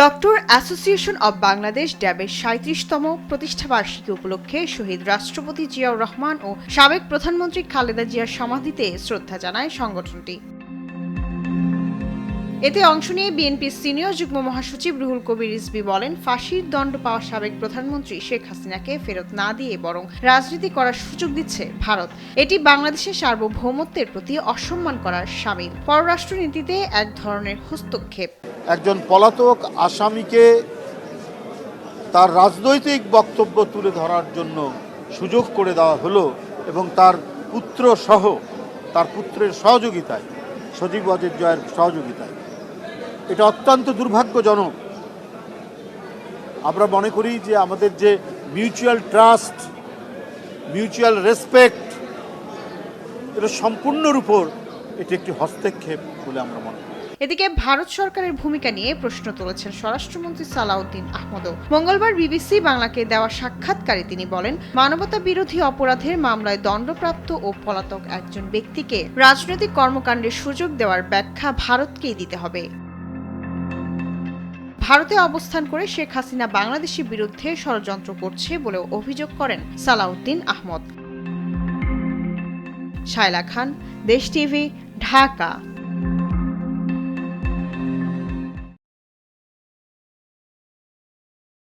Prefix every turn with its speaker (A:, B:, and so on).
A: Doctor association of Bangladesh ড্যাবের ৩৭তম প্রতিষ্ঠাবার্ষিকী উপলক্ষে শহীদ রাষ্ট্রপতি জিয়াউর রহমান ও সাবেক প্রধানমন্ত্রী খালেদা জিয়ার সমাধিতে শ্রদ্ধা জানায় সংগঠনটি। এতে অংশ নিয়ে বিএনপির সিনিয়র যুগ্ম মহাসচিব রুহুল কবির রিজভী বলেন, ফাঁসির দণ্ড পাওয়া সাবেক প্রধানমন্ত্রী শেখ হাসিনাকে ফেরত না দিয়ে বরং রাজনীতি করার সুযোগ দিচ্ছে ভারত। এটি বাংলাদেশের সার্বভৌমত্বের প্রতি অসম্মান করার শামিল। পররাষ্ট্রনীতিতে এক ধরনের হস্তক্ষেপ।
B: একজন পলাতক আসামিকে তার রাজনৈতিক বক্তব্য তুলে ধরার জন্য সুযোগ করে দেওয়া হলো এবং তার পুত্র সহ তার পুত্রের সহযোগিতায়, সজীব ওয়াজেদ জয়ের সহযোগিতায়। এটা অত্যন্ত দুর্ভাগ্যজনক। আমরা মনে করি যে আমাদের যে মিউচুয়াল ট্রাস্ট, মিউচুয়াল রেসপেক্ট, এটা সম্পূর্ণর উপর এটি একটি হস্তক্ষেপ বলে আমরা মনে করি।
A: এদিকে ভারত সরকারের ভূমিকা নিয়ে প্রশ্ন তুলেছেন স্বরাষ্ট্রমন্ত্রী সালাউদ্দিন আহমদও। মঙ্গলবার বিবিসি বাংলাকে দেওয়া সাক্ষাৎকারে তিনি বলেন, মানবতা বিরোধী অপরাধের মামলায় দণ্ডপ্রাপ্ত ও পলাতক একজন ব্যক্তিকে রাজনৈতিক কর্মকাণ্ডের সুযোগ দেওয়ার ব্যাখ্যা ভারতকেই দিতে হবে। ভারতে অবস্থান করে শেখ হাসিনা বাংলাদেশের বিরুদ্ধে ষড়যন্ত্র করছে বলেও অভিযোগ করেন সালাউদ্দিন আহমদ। শায়লা খান, দেশ টিভি, ঢাকা।